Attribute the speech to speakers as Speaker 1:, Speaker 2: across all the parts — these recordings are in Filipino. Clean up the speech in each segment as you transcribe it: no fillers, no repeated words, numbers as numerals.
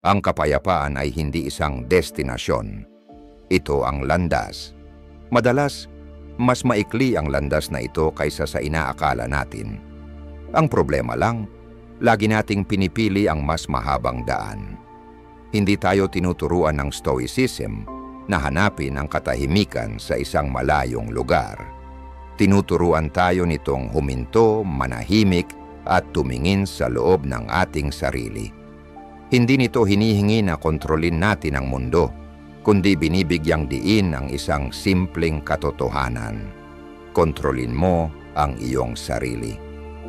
Speaker 1: Ang kapayapaan ay hindi isang destinasyon. Ito ang landas. Madalas, mas maikli ang landas na ito kaysa sa inaakala natin. Ang problema lang, lagi nating pinipili ang mas mahabang daan. Hindi tayo tinuturuan ng Stoicism na hanapin ang katahimikan sa isang malayong lugar. Tinuturuan tayo nitong huminto, manahimik at tumingin sa loob ng ating sarili. Hindi nito hinihingi na kontrolin natin ang mundo, kundi binibigyang diin ang isang simpleng katotohanan. Kontrolin mo ang iyong sarili.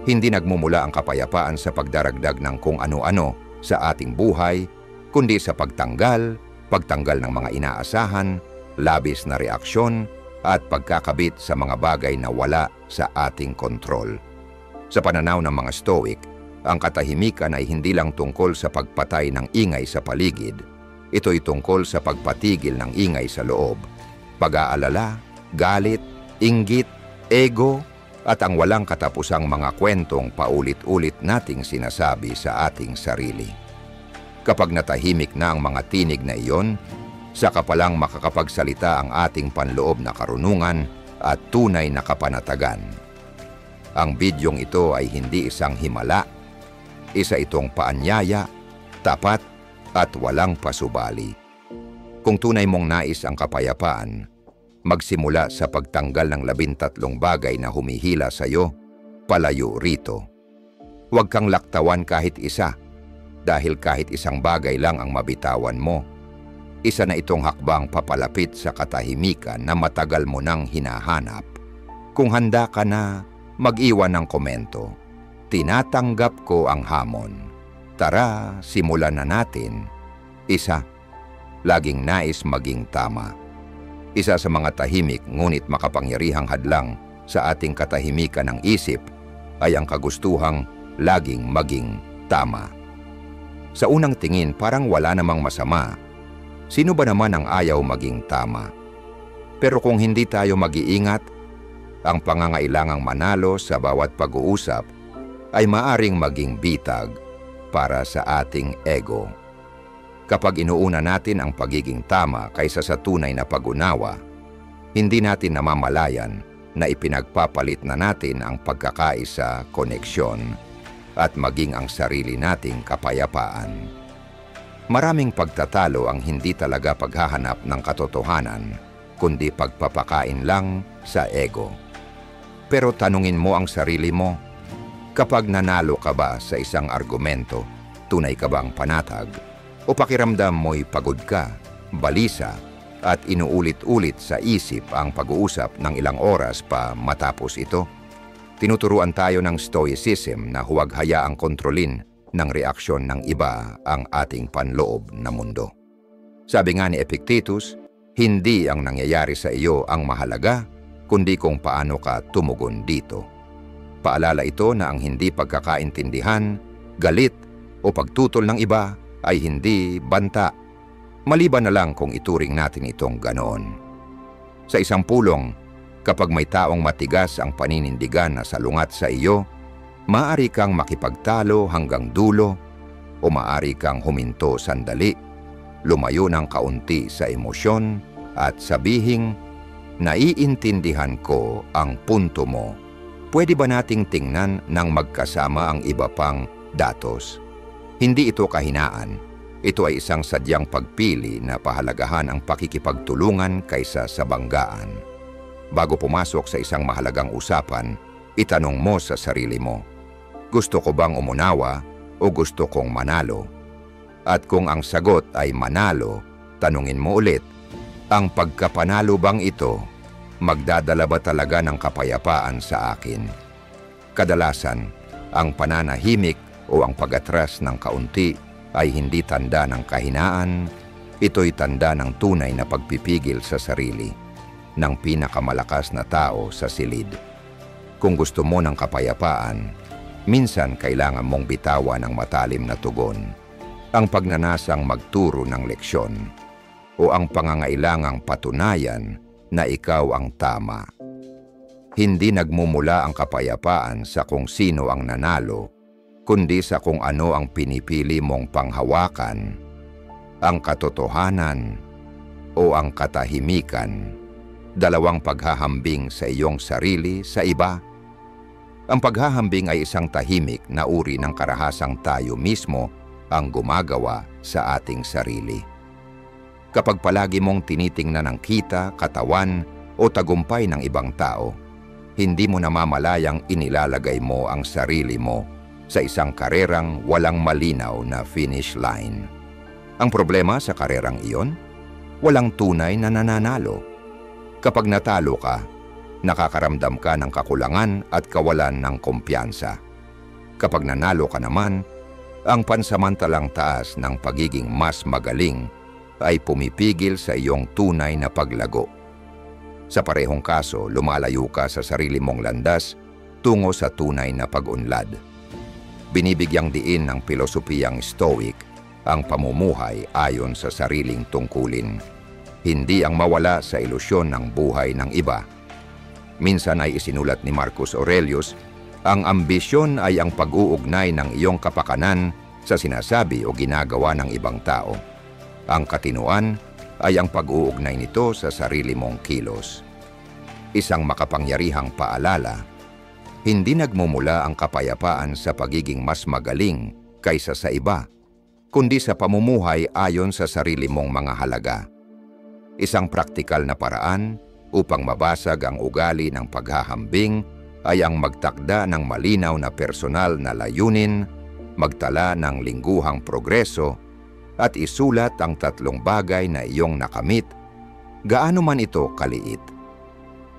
Speaker 1: Hindi nagmumula ang kapayapaan sa pagdaragdag ng kung ano-ano sa ating buhay, kundi sa pagtanggal ng mga inaasahan, labis na reaksyon, at pagkakabit sa mga bagay na wala sa ating kontrol. Sa pananaw ng mga Stoic, ang katahimikan ay hindi lang tungkol sa pagpatay ng ingay sa paligid. Ito'y tungkol sa pagpatigil ng ingay sa loob, pag-aalala, galit, inggit, ego, at ang walang katapusang mga kwentong paulit-ulit nating sinasabi sa ating sarili. Kapag natahimik na ang mga tinig na iyon, saka palang makakapagsalita ang ating panloob na karunungan at tunay na kapanatagan. Ang bidyong ito ay hindi isang himala, isa itong paanyaya, tapat at walang pasubali. Kung tunay mong nais ang kapayapaan, magsimula sa pagtanggal ng 13 bagay na humihila sa iyo, palayo rito. Huwag kang laktawan kahit isa, dahil kahit isang bagay lang ang mabitawan mo, isa na itong hakbang papalapit sa katahimikan na matagal mo nang hinahanap. Kung handa ka na, mag-iwan ng komento. Tinatanggap ko ang hamon. Tara, simulan na natin. 1. Laging nais maging tama. Isa sa mga tahimik ngunit makapangyarihang hadlang sa ating katahimikan ng isip ay ang kagustuhang laging maging tama. Sa unang tingin parang wala namang masama. Sino ba naman ang ayaw maging tama? Pero kung hindi tayo mag-iingat, ang pangangailangang manalo sa bawat pag-uusap ay maaring maging bitag para sa ating ego. Kapag inuuna natin ang pagiging tama kaysa sa tunay na pag-unawa, hindi natin namamalayan na ipinagpapalit na natin ang pagkakaisa, koneksyon, at maging ang sarili nating kapayapaan. Maraming pagtatalo ang hindi talaga paghahanap ng katotohanan, kundi pagpapakain lang sa ego. Pero tanungin mo ang sarili mo, kapag nanalo ka ba sa isang argumento, tunay ka bang panatag? O pakiramdam mo'y pagod ka, balisa, at inuulit-ulit sa isip ang pag-uusap ng ilang oras pa matapos ito? Tinuturuan tayo ng Stoicism na huwag hayaang kontrolin ng reaksyon ng iba ang ating panloob na mundo. Sabi nga ni Epictetus, hindi ang nangyayari sa iyo ang mahalaga, kundi kung paano ka tumugon dito. Paalala ito na ang hindi pagkakaintindihan, galit o pagtutol ng iba ay hindi banta. Maliban na lang kung ituring natin itong ganoon. Sa isang pulong, kapag may taong matigas ang paninindigan na salungat sa iyo, maaari kang makipagtalo hanggang dulo o maaari kang huminto sandali, lumayo ng kaunti sa emosyon at sabihing, naiintindihan ko ang punto mo. Pwede ba nating tingnan ng magkasama ang iba pang datos? Hindi ito kahinaan. Ito ay isang sadyang pagpili na pahalagahan ang pakikipagtulungan kaysa sa banggaan. Bago pumasok sa isang mahalagang usapan, itanong mo sa sarili mo, gusto ko bang umunawa o gusto kong manalo? At kung ang sagot ay manalo, tanungin mo ulit, ang pagkapanalo bang ito, magdadala ba talaga ng kapayapaan sa akin? Kadalasan, ang pananahimik o ang pag-atras ng kaunti ay hindi tanda ng kahinaan, ito'y tanda ng tunay na pagpipigil sa sarili, ng pinakamalakas na tao sa silid. Kung gusto mo ng kapayapaan, minsan kailangan mong bitawan ng matalim na tugon, ang pagnanasang magturo ng leksyon, o ang pangangailangang patunayan na ikaw ang tama. Hindi nagmumula ang kapayapaan sa kung sino ang nanalo, kundi sa kung ano ang pinipili mong panghawakan ang katotohanan o ang katahimikan, dalawang paghahambing sa iyong sarili sa iba. Ang paghahambing ay isang tahimik na uri ng karahasang tayo mismo ang gumagawa sa ating sarili. Kapag palagi mong tinitingnan ang kita, katawan o tagumpay ng ibang tao, hindi mo namamalayang inilalagay mo ang sarili mo sa isang karerang walang malinaw na finish line. Ang problema sa karerang iyon, walang tunay na nananalo. Kapag natalo ka, nakakaramdam ka ng kakulangan at kawalan ng kumpiyansa. Kapag nanalo ka naman, ang pansamantalang taas ng pagiging mas magaling ay pumipigil sa iyong tunay na paglago. Sa parehong kaso, lumalayo ka sa sarili mong landas tungo sa tunay na pag-unlad. Binibigyang diin ng pilosopiyang Stoic ang pamumuhay ayon sa sariling tungkulin, hindi ang mawala sa ilusyon ng buhay ng iba. Minsan ay isinulat ni Marcus Aurelius, ang ambisyon ay ang pag-uugnay ng iyong kapakanan sa sinasabi o ginagawa ng ibang tao. Ang katinuan ay ang pag-uugnay nito sa sarili mong kilos. Isang makapangyarihang paalala, hindi nagmumula ang kapayapaan sa pagiging mas magaling kaysa sa iba, kundi sa pamumuhay ayon sa sarili mong mga halaga. Isang praktikal na paraan upang mabasag ang ugali ng paghahambing ay ang magtakda ng malinaw na personal na layunin, magtala ng lingguhang progreso, at isulat ang 3 bagay na iyong nakamit, gaano man ito kaliit.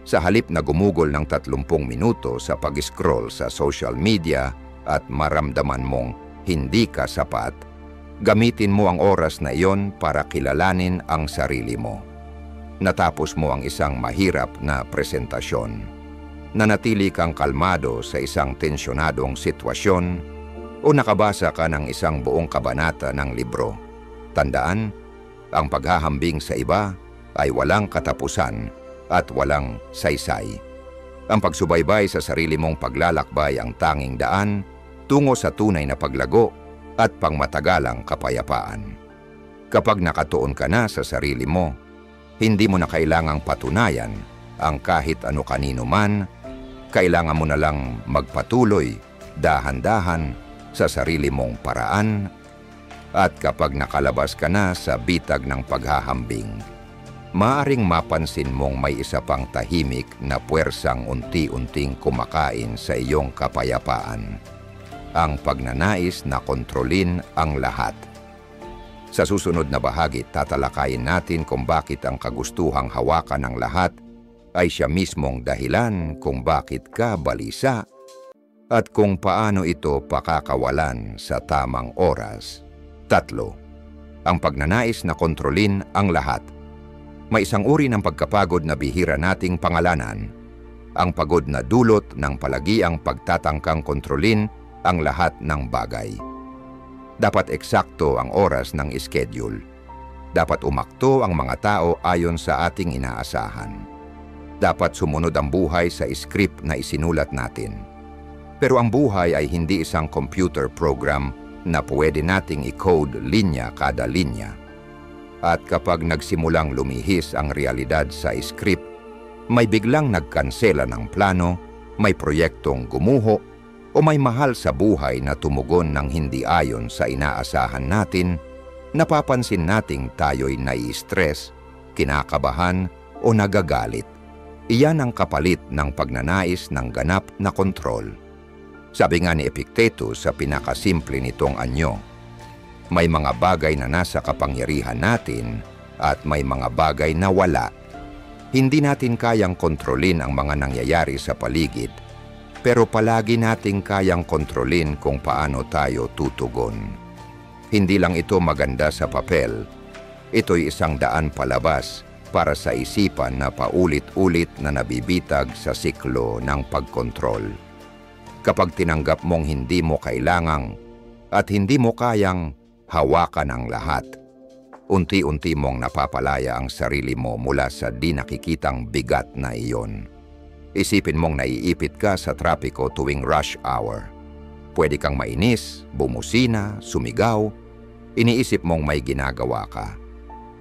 Speaker 1: Sa halip na gumugol ng 30 minuto sa pag-scroll sa social media at maramdaman mong hindi ka sapat, gamitin mo ang oras na iyon para kilalanin ang sarili mo. Natapos mo ang isang mahirap na presentasyon. Nanatili kang kalmado sa isang tensyonadong sitwasyon o nakabasa ka ng isang buong kabanata ng libro. Tandaan, ang paghahambing sa iba ay walang katapusan at walang saysay. Ang pagsubaybay sa sarili mong paglalakbay ang tanging daan tungo sa tunay na paglago at pangmatagalang kapayapaan. Kapag nakatuon ka na sa sarili mo, hindi mo na kailangang patunayan ang kahit ano kanino man, kailangan mo na lang magpatuloy, dahan-dahan, sa sarili mong paraan, at kapag nakalabas ka na sa bitag ng paghahambing, maaring mapansin mong may isa pang tahimik na puwersang unti-unting kumakain sa iyong kapayapaan, ang pagnanais na kontrolin ang lahat. Sa susunod na bahagi, tatalakayin natin kung bakit ang kagustuhang hawakan ng lahat ay siya mismong dahilan kung bakit ka balisa at kung paano ito pakakawalan sa tamang oras. 3. Ang pagnanais na kontrolin ang lahat. May isang uri ng pagkapagod na bihira nating pangalanan, ang pagod na dulot ng palagiang pagtatangkang kontrolin ang lahat ng bagay. Dapat eksakto ang oras ng schedule. Dapat umakto ang mga tao ayon sa ating inaasahan. Dapat sumunod ang buhay sa script na isinulat natin. Pero ang buhay ay hindi isang computer program na pwede nating i-code linya kada linya. At kapag nagsimulang lumihis ang realidad sa script, may biglang nagkansela ng plano, may proyektong gumuho, o may mahal sa buhay na tumugon ng hindi ayon sa inaasahan natin, napapansin nating tayo'y nai-stress, kinakabahan o nagagalit. Iyan ang kapalit ng pagnanais ng ganap na kontrol. Sabi nga ni Epictetus sa pinakasimple nitong anyo, may mga bagay na nasa kapangyarihan natin at may mga bagay na wala. Hindi natin kayang kontrolin ang mga nangyayari sa paligid, pero palagi nating kayang kontrolin kung paano tayo tutugon. Hindi lang ito maganda sa papel, ito'y isang daan palabas para sa isipan na paulit-ulit na nabibitag sa siklo ng pagkontrol. Kapag tinanggap mong hindi mo kailangang at hindi mo kayang hawakan ang lahat, unti-unti mong napapalaya ang sarili mo mula sa di nakikitang bigat na iyon. Isipin mong naiipit ka sa trapiko tuwing rush hour. Pwede kang mainis, bumusina, sumigaw, Iniisip mong may ginagawa ka.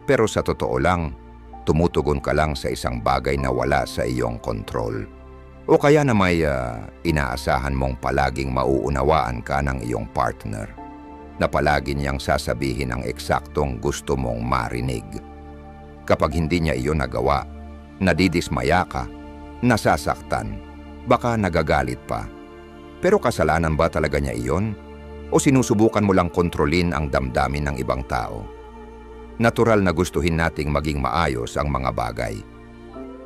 Speaker 1: Pero sa totoo lang, tumutugon ka lang sa isang bagay na wala sa iyong kontrol. O kaya na may inaasahan mong palaging mauunawaan ka ng iyong partner, na palagi niyang sasabihin ang eksaktong gusto mong marinig. Kapag hindi niya iyon nagawa, nadidismaya ka, nasasaktan, baka nagagalit pa. Pero kasalanan ba talaga niya iyon? O sinusubukan mo lang kontrolin ang damdamin ng ibang tao? Natural na gustuhin nating maging maayos ang mga bagay.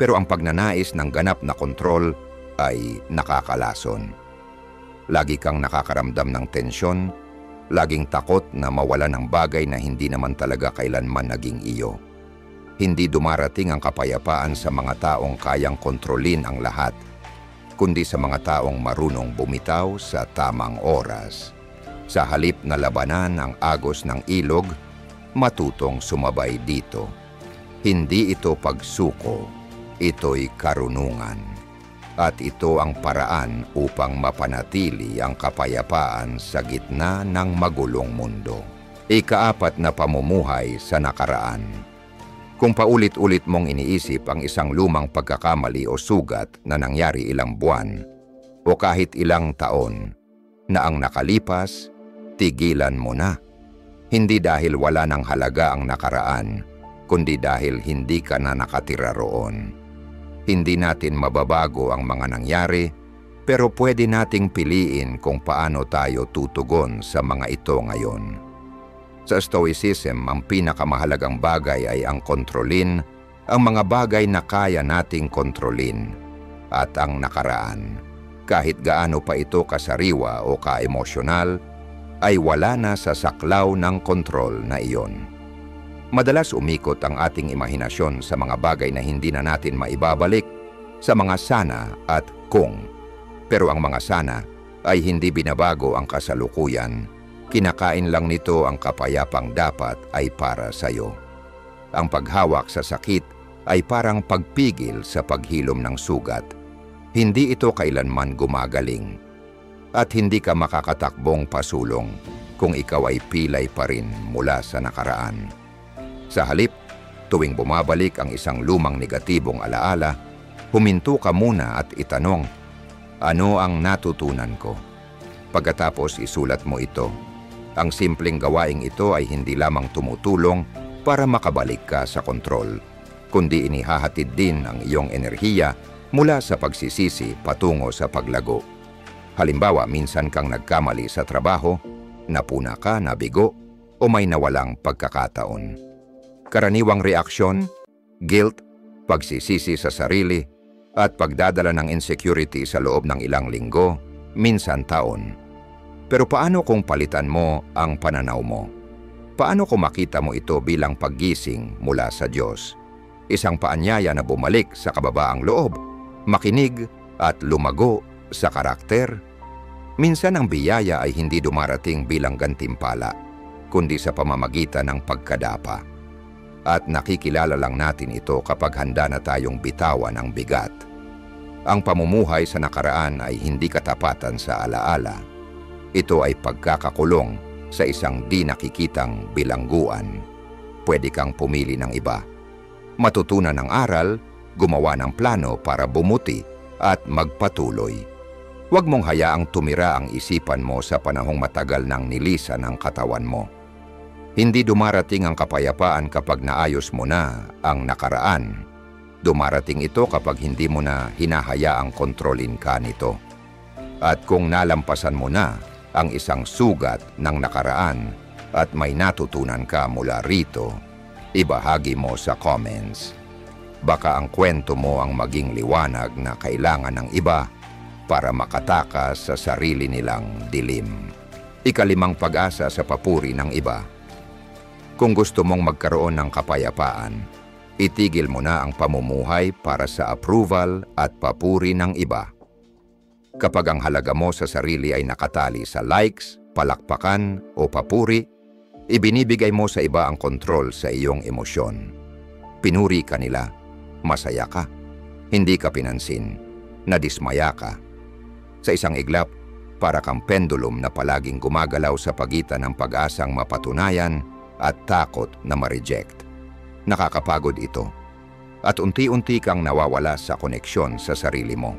Speaker 1: Pero ang pagnanais ng ganap na kontrol ay nakakalason. Lagi kang nakakaramdam ng tensyon, laging takot na mawala ng bagay na hindi naman talaga kailanman naging iyo. Hindi dumarating ang kapayapaan sa mga taong kayang kontrolin ang lahat, kundi sa mga taong marunong bumitaw sa tamang oras. Sa halip na labanan ang agos ng ilog, matutong sumabay dito. Hindi ito pagsuko, ito'y karunungan. At ito ang paraan upang mapanatili ang kapayapaan sa gitna ng magulong mundo. Ikaapat na pamumuhay sa nakaraan. Kung paulit-ulit mong iniisip ang isang lumang pagkakamali o sugat na nangyari ilang buwan o kahit ilang taon na ang nakalipas, tigilan mo na. Hindi dahil wala ng halaga ang nakaraan, kundi dahil hindi ka na nakatira roon. Hindi natin mababago ang mga nangyari, pero pwede nating piliin kung paano tayo tutugon sa mga ito ngayon. Sa Stoicism, ang pinakamahalagang bagay ay ang kontrolin ang mga bagay na kaya nating kontrolin at ang nakaraan. Kahit gaano pa ito kasariwa o ka-emosyonal, ay wala na sa saklaw ng kontrol na iyon. Madalas umikot ang ating imahinasyon sa mga bagay na hindi na natin maibabalik, sa mga sana at kung. Pero ang mga sana ay hindi binabago ang kasalukuyan. Kinakain lang nito ang kapayapang dapat ay para sa iyo. Ang paghawak sa sakit ay parang pagpigil sa paghilom ng sugat. Hindi ito kailanman gumagaling. At hindi ka makakatakbong pasulong kung ikaw ay pilay pa rin mula sa nakaraan. Sa halip, tuwing bumabalik ang isang lumang negatibong alaala, huminto ka muna at itanong, ano ang natutunan ko? Pagkatapos isulat mo ito. Ang simpleng gawaing ito ay hindi lamang tumutulong para makabalik ka sa kontrol, kundi inihahatid din ang iyong enerhiya mula sa pagsisisi patungo sa paglago. Halimbawa, minsan kang nagkamali sa trabaho, napuna ka, nabigo, o may nawalang pagkakataon. Karaniwang reaksyon, guilt, pagsisisi sa sarili, at pagdadala ng insecurity sa loob ng ilang linggo, minsan taon. Pero paano kung palitan mo ang pananaw mo? Paano kung makita mo ito bilang paggising mula sa Diyos? Isang paanyaya na bumalik sa kababaang loob, makinig at lumago sa karakter. Minsan ang biyaya ay hindi dumarating bilang gantimpala, kundi sa pamamagitan ng pagkadapa. At nakikilala lang natin ito kapag handa na tayong bitawan ang bigat. Ang pamumuhay sa nakaraan ay hindi katapatan sa alaala. Ito ay pagkakakulong sa isang di nakikitang bilangguan. Pwede kang pumili ng iba. Matutunan ng aral, gumawa ng plano para bumuti at magpatuloy. Huwag mong hayaang tumira ang isipan mo sa panahong matagal ng nilisan ng katawan mo. Hindi dumarating ang kapayapaan kapag naayos mo na ang nakaraan. Dumarating ito kapag hindi mo na hinahayaang kontrolin ka nito. At kung nalampasan mo na ang isang sugat ng nakaraan at may natutunan ka mula rito, ibahagi mo sa comments. Baka ang kwento mo ang maging liwanag na kailangan ng iba para makatakas sa sarili nilang dilim. Ikalimang pag-asa sa papuri ng iba. Kung gusto mong magkaroon ng kapayapaan, itigil mo na ang pamumuhay para sa approval at papuri ng iba. Kapag ang halaga mo sa sarili ay nakatali sa likes, palakpakan o papuri, ibinibigay mo sa iba ang kontrol sa iyong emosyon. Pinuri ka nila, masaya ka, hindi ka pinansin, nadismaya ka. Sa isang iglap, Para kang pendulum na palaging gumagalaw sa pagitan ng pag-asang mapatunayan at takot na ma-reject. Nakakapagod ito. At unti-unti kang nawawala sa koneksyon sa sarili mo.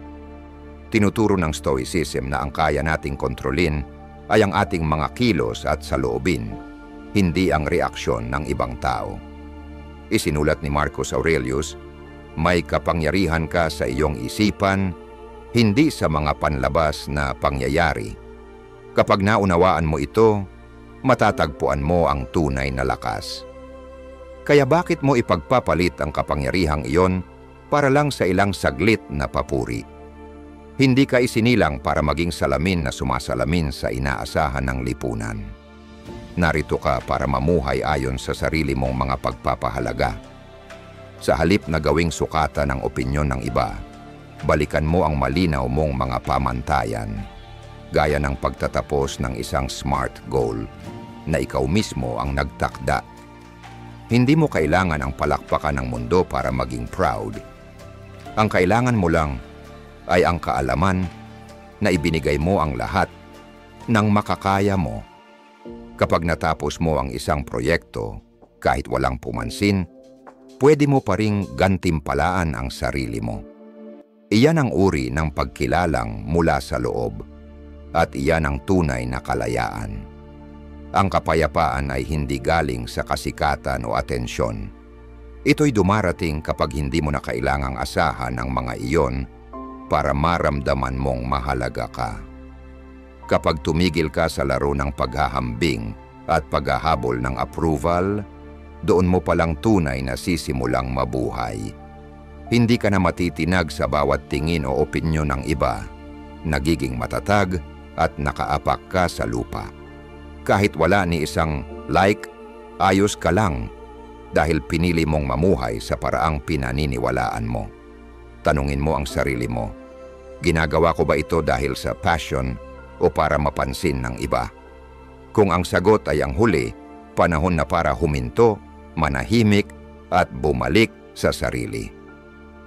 Speaker 1: Tinuturo ng Stoicism na ang kaya nating kontrolin ay ang ating mga kilos at saloobin, hindi ang reaksyon ng ibang tao. Isinulat ni Marcus Aurelius, may kapangyarihan ka sa iyong isipan, hindi sa mga panlabas na pangyayari. Kapag naunawaan mo ito, matatagpuan mo ang tunay na lakas. Kaya bakit mo ipagpapalit ang kapangyarihang iyon para lang sa ilang saglit na papuri? Hindi ka isinilang para maging salamin na sumasalamin sa inaasahan ng lipunan. Narito ka para mamuhay ayon sa sarili mong mga pagpapahalaga. Sa halip na gawing sukatan ng opinyon ng iba, balikan mo ang malinaw mong mga pamantayan, gaya ng pagtatapos ng isang SMART goal na ikaw mismo ang nagtakda. Hindi mo kailangan ang palakpakan ng mundo para maging proud. Ang kailangan mo lang ay ang kaalaman na ibinigay mo ang lahat ng makakaya mo. Kapag natapos mo ang isang proyekto, kahit walang pumansin, pwede mo pa ring gantimpalaan ang sarili mo. Iyan ang uri ng pagkilalang mula sa loob, at iyan ang tunay na kalayaan. Ang kapayapaan ay hindi galing sa kasikatan o atensyon. Ito'y dumarating kapag hindi mo na kailangang asahan ang mga iyon para maramdaman mong mahalaga ka. Kapag tumigil ka sa laro ng paghahambing at paghahabol ng approval, doon mo palang tunay na sisimulang mabuhay. Hindi ka na matitinag sa bawat tingin o opinyon ng iba. Nagiging matatag at nakaapak ka sa lupa. Kahit wala ni isang like, ayos ka lang dahil pinili mong mamuhay sa paraang pinaniniwalaan mo. Tanungin mo ang sarili mo, ginagawa ko ba ito dahil sa passion o para mapansin ng iba? Kung ang sagot ay ang huli, panahon na para huminto, manahimik at bumalik sa sarili.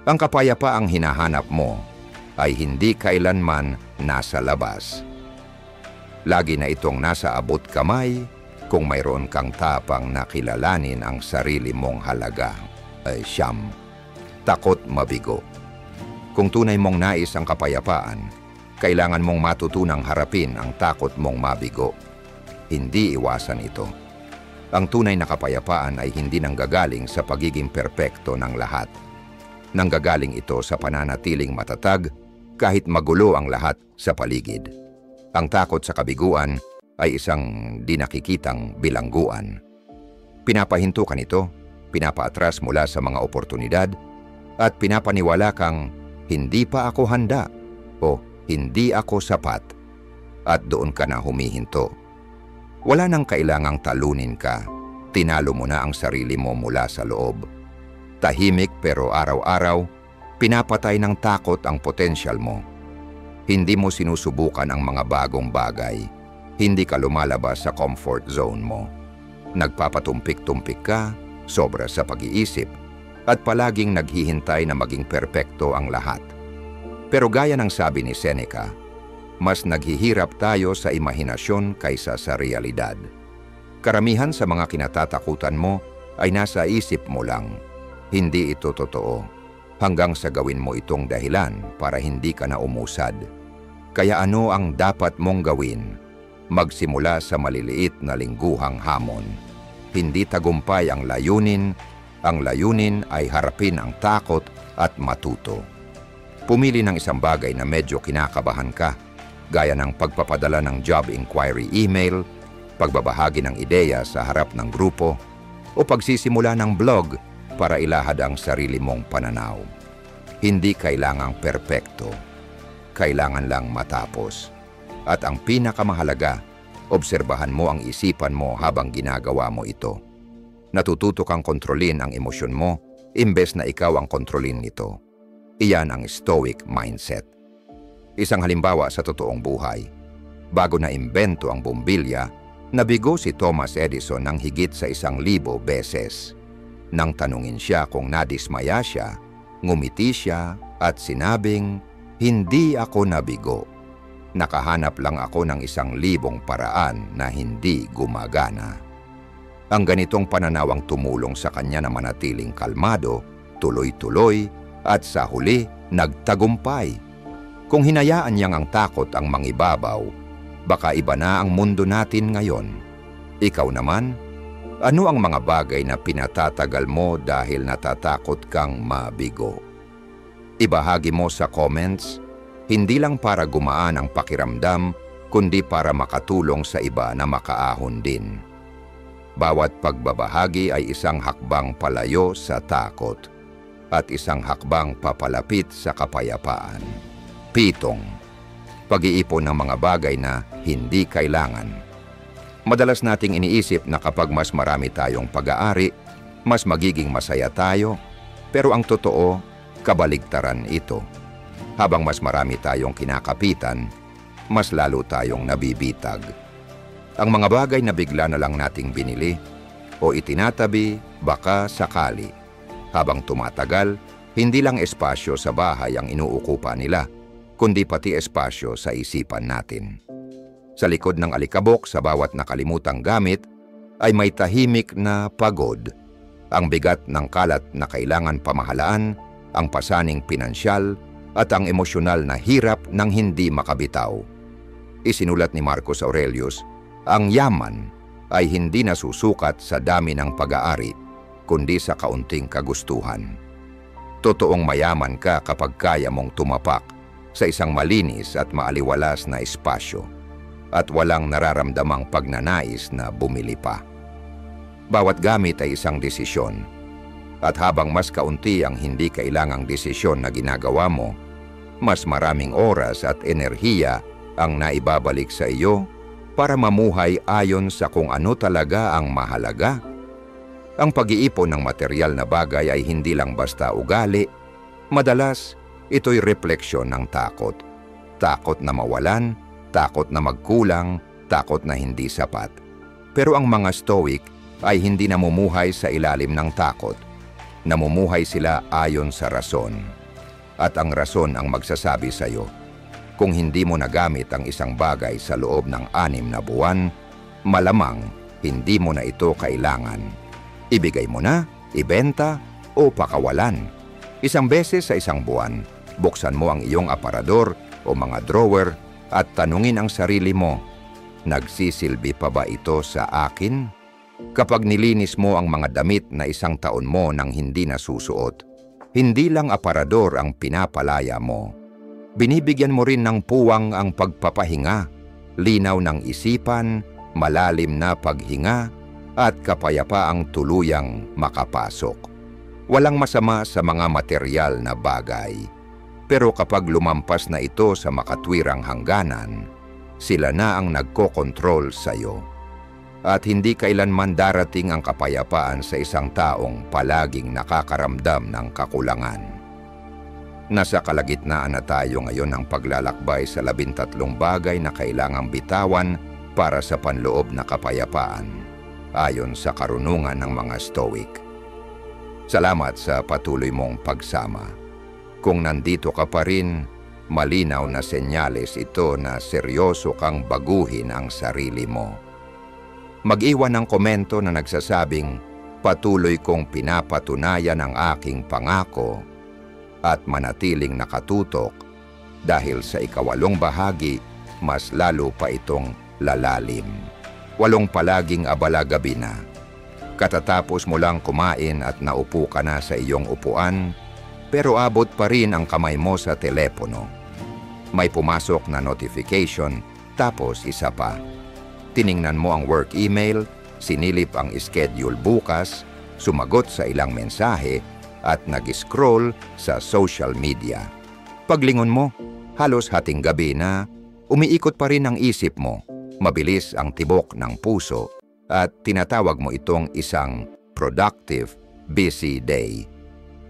Speaker 1: Ang kapayapaang hinahanap mo ay hindi kailanman nasa labas. Lagi na itong nasa abot kamay kung mayroon kang tapang na kilalanin ang sarili mong halaga. Siyam, takot mabigo. Kung tunay mong nais ang kapayapaan, kailangan mong matutunang harapin ang takot mong mabigo. Hindi iwasan ito. Ang tunay na kapayapaan ay hindi nanggagaling sa pagiging perpekto ng lahat. Nanggagaling ito sa pananatiling matatag kahit magulo ang lahat sa paligid. Ang takot sa kabiguan ay isang di nakikitang bilangguan. Pinapahinto ka nito, pinapaatras mula sa mga oportunidad, at pinapaniwala kang hindi pa ako handa o hindi ako sapat, at doon ka na humihinto. Wala nang kailangang talunin ka, tinalo mo na ang sarili mo mula sa loob. Tahimik pero araw-araw, pinapatay ng takot ang potensyal mo. Hindi mo sinusubukan ang mga bagong bagay. Hindi ka lumalabas sa comfort zone mo. Nagpapatumpik-tumpik ka, sobra sa pag-iisip, at palaging naghihintay na maging perpekto ang lahat. Pero gaya ng sabi ni Seneca, mas naghihirap tayo sa imahinasyon kaysa sa realidad. Karamihan sa mga kinatatakutan mo ay nasa isip mo lang. Hindi ito totoo. Hanggang sa gawin mo itong dahilan para hindi ka na umusad. Kaya ano ang dapat mong gawin? Magsimula sa maliliit na lingguhang hamon. Hindi tagumpay ang layunin ay harapin ang takot at matuto. Pumili ng isang bagay na medyo kinakabahan ka, gaya ng pagpapadala ng job inquiry email, pagbabahagi ng ideya sa harap ng grupo, o pagsisimula ng blog para ilahad ang sarili mong pananaw. Hindi kailangang perpekto. Kailangan lang matapos. At ang pinakamahalaga, obserbahan mo ang isipan mo habang ginagawa mo ito. Natututo kang kontrolin ang emosyon mo, imbes na ikaw ang kontrolin nito. Iyan ang stoic mindset. Isang halimbawa sa totoong buhay. Bago na imbento ang bombilya, nabigo si Thomas Edison ng higit sa 1,000 beses. Nang tanungin siya kung nadismaya siya, ngumiti siya at sinabing, "Hindi ako nabigo." nakahanap lang ako ng 1,000 paraan na hindi gumagana. Ang ganitong pananaw ang tumulong sa kanya na manatiling kalmado, tuloy-tuloy, at sa huli, nagtagumpay. Kung hinayaan niyang ang takot ang mangibabaw, baka iba na ang mundo natin ngayon. Ikaw naman, ano ang mga bagay na pinatatagal mo dahil natatakot kang mabigo? Ibahagi mo sa comments, hindi lang para gumaan ang pakiramdam, kundi para makatulong sa iba na makaahon din. Bawat pagbabahagi ay isang hakbang palayo sa takot at isang hakbang papalapit sa kapayapaan. 7. Pag-iipon ng mga bagay na hindi kailangan. Madalas nating iniisip na kapag mas marami tayong pag-aari, mas magiging masaya tayo, pero ang totoo, kabaligtaran ito. Habang mas marami tayong kinakapitan, mas lalo tayong nabibitag. Ang mga bagay na bigla na lang nating binili o itinatabi baka sakali. Habang tumatagal, hindi lang espasyo sa bahay ang inuukupa nila, kundi pati espasyo sa isipan natin. Sa likod ng alikabok sa bawat nakalimutang gamit ay may tahimik na pagod. Ang bigat ng kalat na kailangan pamahalaan, ang pasaning pinansyal, at ang emosyonal na hirap ng hindi makabitaw. Isinulat ni Marcus Aurelius, ang yaman ay hindi nasusukat sa dami ng pag-aari, kundi sa kaunting kagustuhan. Totoong mayaman ka kapag kaya mong tumapak sa isang malinis at maaliwalas na espasyo at walang nararamdamang pagnanais na bumili pa. Bawat gamit ay isang desisyon, at habang mas kaunti ang hindi kailangang desisyon na ginagawa mo, mas maraming oras at enerhiya ang naibabalik sa iyo para mamuhay ayon sa kung ano talaga ang mahalaga. Ang pag-iipon ng material na bagay ay hindi lang basta ugali. Madalas, ito'y refleksyon ng takot. Takot na mawalan, takot na magkulang, takot na hindi sapat. Pero ang mga Stoic ay hindi namumuhay sa ilalim ng takot. Namumuhay sila ayon sa rason. At ang rason ang magsasabi sa iyo, kung hindi mo nagamit ang isang bagay sa loob ng 6 na buwan, malamang hindi mo na ito kailangan. Ibigay mo na, ibenta, o pakawalan. Isang beses sa isang buwan, buksan mo ang iyong aparador o mga drawer at tanungin ang sarili mo, nagsisilbi pa ba ito sa akin? Kapag nilinis mo ang mga damit na 1 taon mo nang hindi nasusuot, hindi lang aparador ang pinapalaya mo. Binibigyan mo rin ng puwang ang pagpapahinga, linaw ng isipan, malalim na paghinga, at kapayapaang tuluyang makapasok. Walang masama sa mga material na bagay. Pero kapag lumampas na ito sa makatwirang hangganan, sila na ang nagkokontrol sa iyo. At hindi kailanman darating ang kapayapaan sa isang taong palaging nakakaramdam ng kakulangan. Nasa kalagitnaan na tayo ngayon ng paglalakbay sa 13 bagay na kailangang bitawan para sa panloob na kapayapaan, ayon sa karunungan ng mga Stoic. Salamat sa patuloy mong pagsama. Kung nandito ka pa rin, malinaw na senyales ito na seryoso kang baguhin ang sarili mo. Mag-iwan ng komento na nagsasabing, patuloy kong pinapatunayan ang aking pangako at manatiling nakatutok dahil sa 8 bahagi, mas lalo pa itong lalalim. 8 palaging abala gabi na. Katatapos mo lang kumain at naupo ka na sa iyong upuan, pero abot pa rin ang kamay mo sa telepono. May pumasok na notification, tapos isa pa. Tiningnan mo ang work email, sinilip ang schedule bukas, sumagot sa ilang mensahe, at nag-scroll sa social media. Paglingon mo, halos hating gabi na, umiikot pa rin ang isip mo, mabilis ang tibok ng puso, at tinatawag mo itong isang productive, busy day.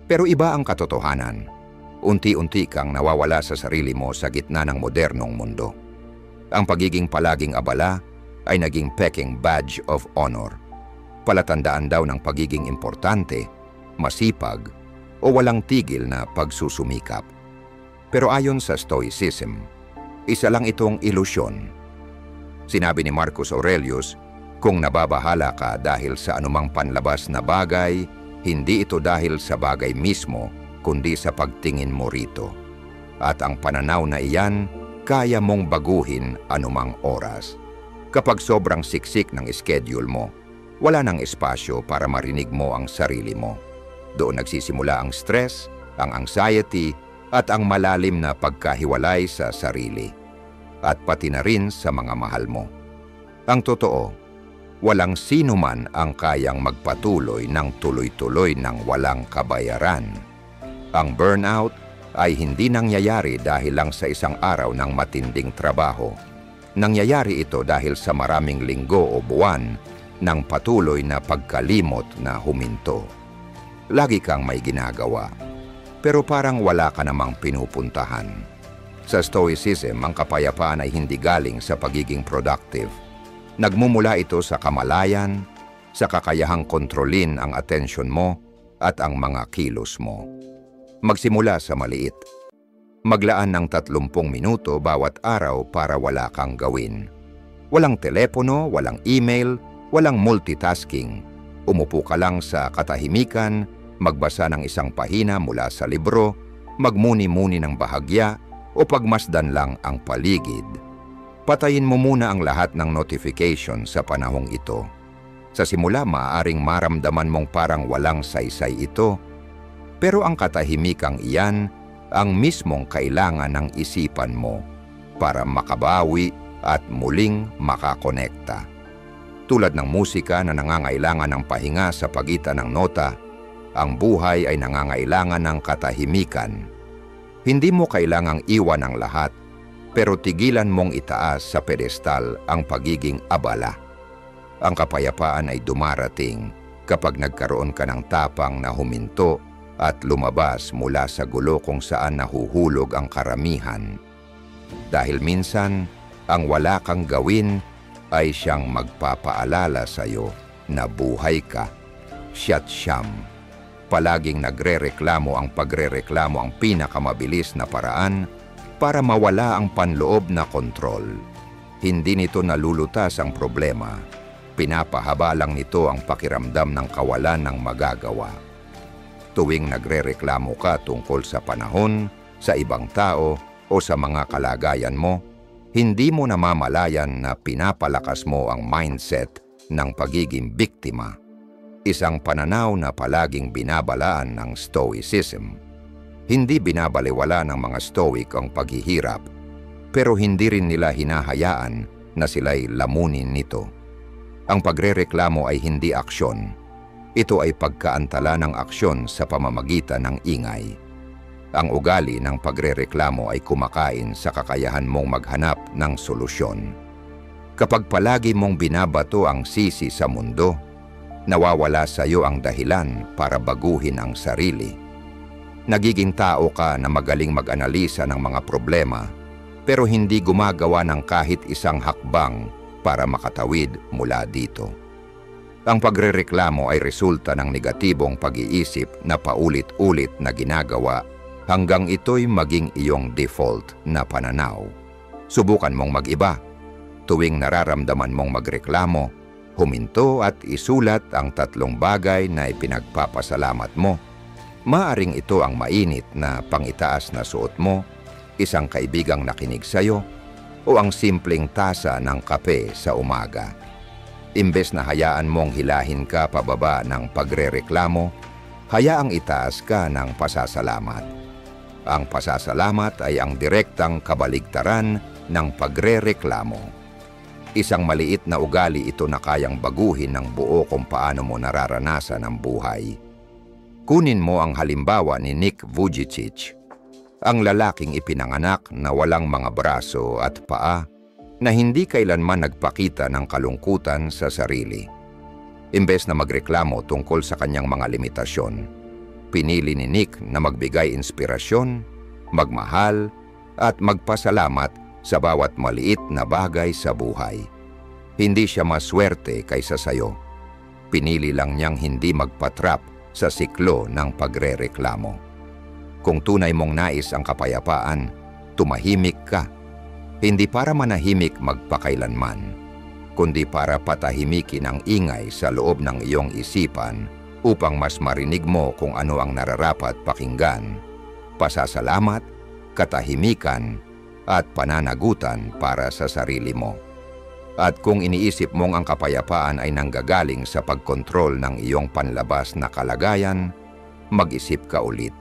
Speaker 1: Pero iba ang katotohanan. Unti-unti kang nawawala sa sarili mo sa gitna ng modernong mundo. Ang pagiging palaging abala ay naging peking badge of honor. Palatandaan daw ng pagiging importante, masipag, o walang tigil na pagsusumikap. Pero ayon sa Stoicism, Isa lang itong ilusyon. Sinabi ni Marcus Aurelius, kung nababahala ka dahil sa anumang panlabas na bagay, hindi ito dahil sa bagay mismo, kundi sa pagtingin mo rito. At ang pananaw na iyan, kaya mong baguhin anumang oras. Kapag sobrang siksik ng schedule mo, wala nang espasyo para marinig mo ang sarili mo. Doon nagsisimula ang stress, ang anxiety, at ang malalim na pagkahiwalay sa sarili. At pati na rin sa mga mahal mo. Ang totoo, walang sino man ang kayang magpatuloy ng tuloy-tuloy ng walang kabayaran. Ang burnout ay hindi nangyayari dahil lang sa isang araw ng matinding trabaho. Nangyayari ito dahil sa maraming linggo o buwan ng patuloy na pagkalimot na huminto. Lagi kang may ginagawa, pero parang wala ka namang pinupuntahan. Sa Stoicism, ang kapayapaan ay hindi galing sa pagiging productive. Nagmumula ito sa kamalayan, sa kakayahang kontrolin ang atensyon mo at ang mga kilos mo. Magsimula sa maliit. Maglaan ng 30 minuto bawat araw para wala kang gawin. Walang telepono, walang email, walang multitasking. Umupo ka lang sa katahimikan, magbasa ng isang pahina mula sa libro, magmuni-muni ng bahagya, o pagmasdan lang ang paligid. Patayin mo muna ang lahat ng notification sa panahong ito. Sa simula, maaaring maramdaman mong parang walang saysay ito, pero ang katahimikang iyan ang mismong kailangan ng isipan mo para makabawi at muling makakonekta. Tulad ng musika na nangangailangan ng pahinga sa pagitan ng nota, ang buhay ay nangangailangan ng katahimikan. Hindi mo kailangang iwan ang lahat, pero tigilan mong itaas sa pedestal ang pagiging abala. Ang kapayapaan ay dumarating kapag nagkaroon ka ng tapang na huminto at lumabas mula sa gulo kung saan nahuhulog ang karamihan. Dahil minsan, ang wala kang gawin ay siyang magpapaalala sa iyo na buhay ka. Siya't siyam. Palaging nagrereklamo ang pagrereklamo ang pinakamabilis na paraan para mawala ang panloob na kontrol. Hindi nito nalulutas ang problema. Pinapahaba lang nito ang pakiramdam ng kawalan ng magagawa. Tuwing nagrereklamo ka tungkol sa panahon, sa ibang tao o sa mga kalagayan mo, hindi mo namamalayan na pinapalakas mo ang mindset ng pagiging biktima. Isang pananaw na palaging binabalaan ng Stoicism. Hindi binabaliwala ng mga Stoic ang paghihirap, pero hindi rin nila hinahayaan na sila'y lamunin nito. Ang pagrereklamo ay hindi aksyon. Ito ay pagkaantala ng aksyon sa pamamagitan ng ingay. Ang ugali ng pagrereklamo ay kumakain sa kakayahan mong maghanap ng solusyon. Kapag palagi mong binabato ang sisi sa mundo, nawawala sa iyo ang dahilan para baguhin ang sarili. Nagiging tao ka na magaling mag-analisa ng mga problema, pero hindi gumagawa ng kahit isang hakbang para makatawid mula dito. Ang pagrereklamo ay resulta ng negatibong pag-iisip na paulit-ulit na ginagawa hanggang ito'y maging iyong default na pananaw. Subukan mong mag-iba. Tuwing nararamdaman mong magreklamo, huminto at isulat ang 3 bagay na ipinagpapasalamat mo. Maaring ito ang mainit na pangitaas na suot mo, isang kaibigang nakinig sa'yo, o ang simpleng tasa ng kape sa umaga. Imbes na hayaan mong hilahin ka pababa ng pagrereklamo, hayaang itaas ka ng pasasalamat. Ang pasasalamat ay ang direktang kabaligtaran ng pagrereklamo. Isang maliit na ugali ito na kayang baguhin ng buo kung paano mo nararanasan ang buhay. Kunin mo ang halimbawa ni Nick Vujicic, ang lalaking ipinanganak na walang mga braso at paa, na hindi kailanman nagpakita ng kalungkutan sa sarili. Imbes na magreklamo tungkol sa kanyang mga limitasyon, pinili ni Nick na magbigay inspirasyon, magmahal, at magpasalamat sa bawat maliit na bagay sa buhay. Hindi siya maswerte kaysa sayo. Pinili lang niyang hindi magpatrap sa siklo ng pagrereklamo. Kung tunay mong nais ang kapayapaan, tumahimik ka. Hindi para manahimik magpakailanman, kundi para patahimikin ang ingay sa loob ng iyong isipan upang mas marinig mo kung ano ang nararapat pakinggan, pasasalamat, katahimikan, at pananagutan para sa sarili mo. At kung iniisip mong ang kapayapaan ay nanggagaling sa pagkontrol ng iyong panlabas na kalagayan, mag-isip ka ulit.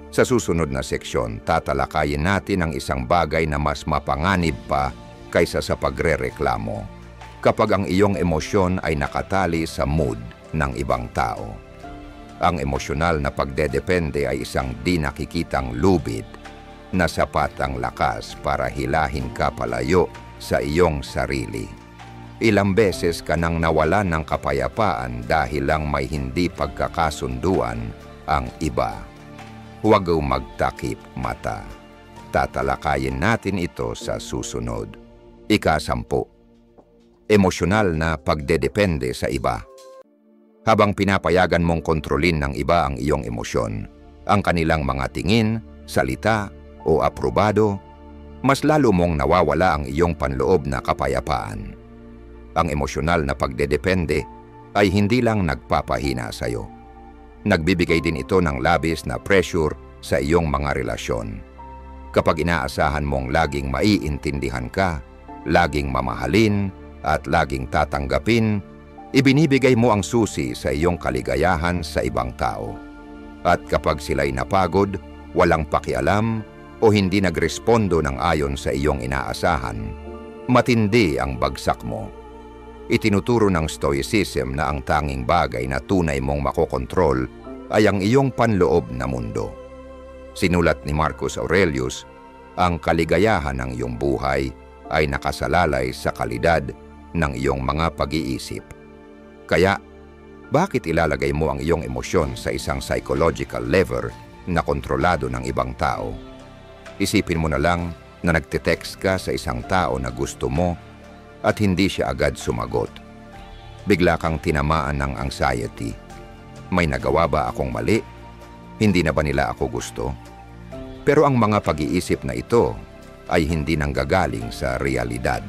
Speaker 1: Sa susunod na seksyon, tatalakayin natin ang isang bagay na mas mapanganib pa kaysa sa pagrereklamo, kapag ang iyong emosyon ay nakatali sa mood ng ibang tao. Ang emosyonal na pagdedepende ay isang di nakikitang lubid na sapat ang lakas para hilahin ka palayo sa iyong sarili. Ilang beses ka nang nawalan ng kapayapaan dahil lang may hindi pagkakasunduan ang iba. Huwag magtakip mata. Tatalakayin natin ito sa susunod. Ika-10. Emosyonal na pagdedepende sa iba. Habang pinapayagan mong kontrolin ng iba ang iyong emosyon, ang kanilang mga tingin, salita o aprobado, mas lalo mong nawawala ang iyong panloob na kapayapaan. Ang emosyonal na pagdedepende ay hindi lang nagpapahina sa iyo. Nagbibigay din ito ng labis na pressure sa iyong mga relasyon. Kapag inaasahan mong laging maiintindihan ka, laging mamahalin, at laging tatanggapin, ibinibigay mo ang susi sa iyong kaligayahan sa ibang tao. At kapag sila'y napagod, walang pakialam, o hindi nagrespondo ng ayon sa iyong inaasahan, matindi ang bagsak mo. Itinuturo ng Stoicism na ang tanging bagay na tunay mong makokontrol ay ang iyong panloob na mundo. Sinulat ni Marcus Aurelius, ang kaligayahan ng iyong buhay ay nakasalalay sa kalidad ng iyong mga pag-iisip. Kaya, bakit ilalagay mo ang iyong emosyon sa isang psychological lever na kontrolado ng ibang tao? Isipin mo na lang na nagte-text ka sa isang tao na gusto mo at hindi siya agad sumagot. Bigla kang tinamaan ng anxiety. May nagawa ba akong mali? Hindi na ba nila ako gusto? Pero ang mga pag-iisip na ito ay hindi nanggagaling sa realidad.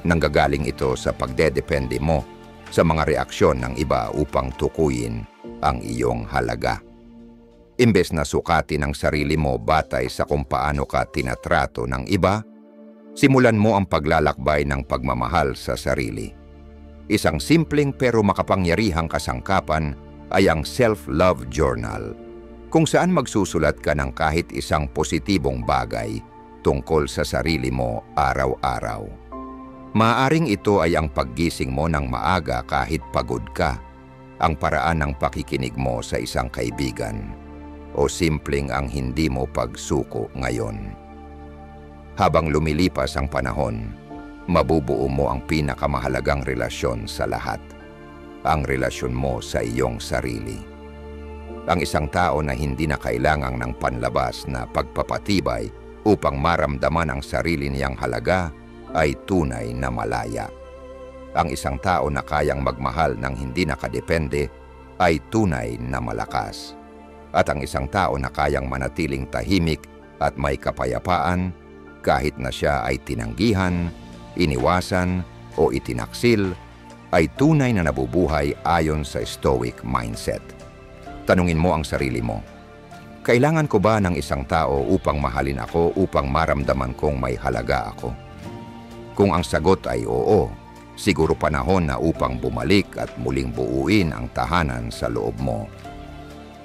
Speaker 1: Nanggagaling ito sa pagdedepende mo sa mga reaksyon ng iba upang tukuyin ang iyong halaga. Imbes na sukatin ang sarili mo batay sa kung paano ka tinatrato ng iba, simulan mo ang paglalakbay ng pagmamahal sa sarili. Isang simpleng pero makapangyarihang kasangkapan ay ang Self-Love Journal, kung saan magsusulat ka ng kahit isang positibong bagay tungkol sa sarili mo araw-araw. Maaaring ito ay ang paggising mo ng maaga kahit pagod ka, ang paraan ng pakikinig mo sa isang kaibigan, o simpleng ang hindi mo pagsuko ngayon. Habang lumilipas ang panahon, mabubuo mo ang pinakamahalagang relasyon sa lahat, ang relasyon mo sa iyong sarili. Ang isang tao na hindi na kailangang ng panlabas na pagpapatibay upang maramdaman ang sarili niyang halaga ay tunay na malaya. Ang isang tao na kayang magmahal ng hindi nakadepende ay tunay na malakas. At ang isang tao na kayang manatiling tahimik at may kapayapaan kahit na siya ay tinanggihan, iniwasan o itinaksil, ay tunay na nabubuhay ayon sa Stoic mindset. Tanungin mo ang sarili mo, kailangan ko ba ng isang tao upang mahalin ako upang maramdaman kong may halaga ako? Kung ang sagot ay oo, siguro panahon na upang bumalik at muling buuin ang tahanan sa loob mo.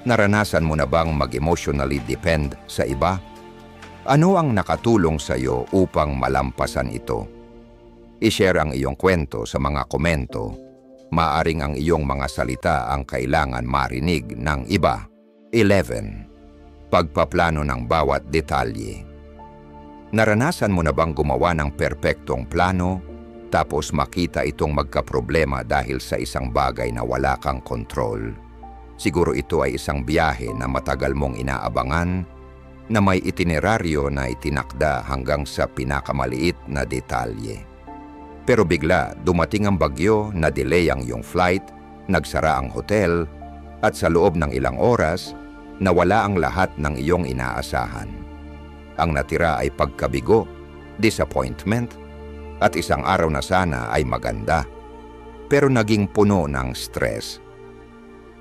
Speaker 1: Naranasan mo na bang mag-emotionally depend sa iba? Ano ang nakatulong sa iyo upang malampasan ito? I-share ang iyong kwento sa mga komento. Maaring ang iyong mga salita ang kailangan marinig ng iba. 11. Pagpaplano ng bawat detalye. Naranasan mo na bang gumawa ng perpektong plano, tapos makita itong magkaproblema dahil sa isang bagay na wala kang kontrol? Siguro ito ay isang biyahe na matagal mong inaabangan, na may itineraryo na itinakda hanggang sa pinakamaliit na detalye. Pero bigla dumating ang bagyo, na delay ang iyong flight, nagsara ang hotel, at sa loob ng ilang oras, nawala ang lahat ng iyong inaasahan. Ang natira ay pagkabigo, disappointment, at isang araw na sana ay maganda, pero naging puno ng stress.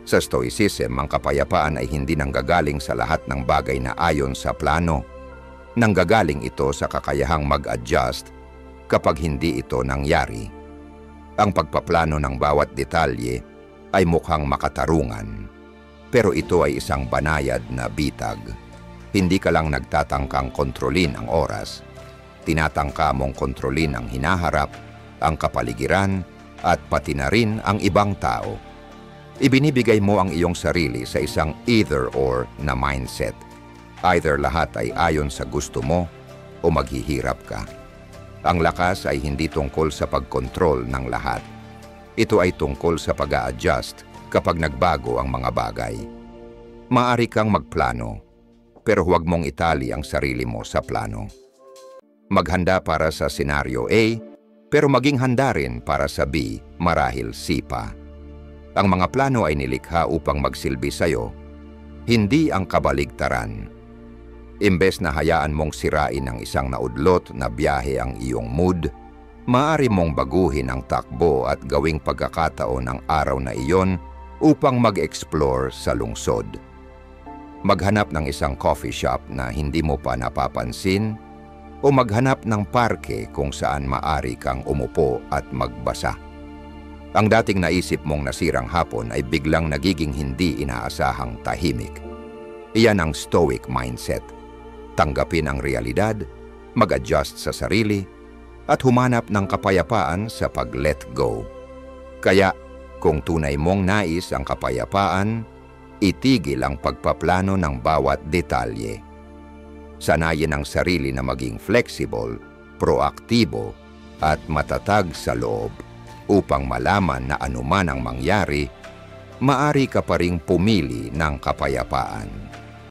Speaker 1: Sa Stoicism, ang kapayapaan ay hindi nanggagaling sa lahat ng bagay na ayon sa plano. Nanggagaling ito sa kakayahang mag-adjust kapag hindi ito nangyari. Ang pagpaplano ng bawat detalye ay mukhang makatarungan, pero ito ay isang banayad na bitag. Hindi ka lang nagtatangkang kontrolin ang oras. Tinatangka mong kontrolin ang hinaharap, ang kapaligiran, at pati na rin ang ibang tao. Ibinibigay mo ang iyong sarili sa isang either-or na mindset. Either lahat ay ayon sa gusto mo o maghihirap ka. Ang lakas ay hindi tungkol sa pagkontrol ng lahat. Ito ay tungkol sa pag-a-adjust kapag nagbago ang mga bagay. Maaari kang magplano, pero huwag mong itali ang sarili mo sa plano. Maghanda para sa senaryo A, pero maging handa rin para sa B, marahil C pa. Ang mga plano ay nilikha upang magsilbi sa'yo, hindi ang kabaligtaran. Imbes na hayaan mong sirain ng isang naudlot na biyahe ang iyong mood, maaari mong baguhin ang takbo at gawing pagkakataon ng araw na iyon upang mag-explore sa lungsod. Maghanap ng isang coffee shop na hindi mo pa napapansin o maghanap ng parke kung saan maaari kang umupo at magbasa. Ang dating naisip mong nasirang hapon ay biglang nagiging hindi inaasahang tahimik. Iyan ang stoic mindset. Tanggapin ang realidad, mag-adjust sa sarili, at humanap ng kapayapaan sa pag-let go. Kaya, kung tunay mong nais ang kapayapaan, itigil ang pagpaplano ng bawat detalye. Sanayin ang sarili na maging flexible, proaktibo, at matatag sa loob upang malaman na anuman ang mangyari, maari ka pa ring pumili ng kapayapaan.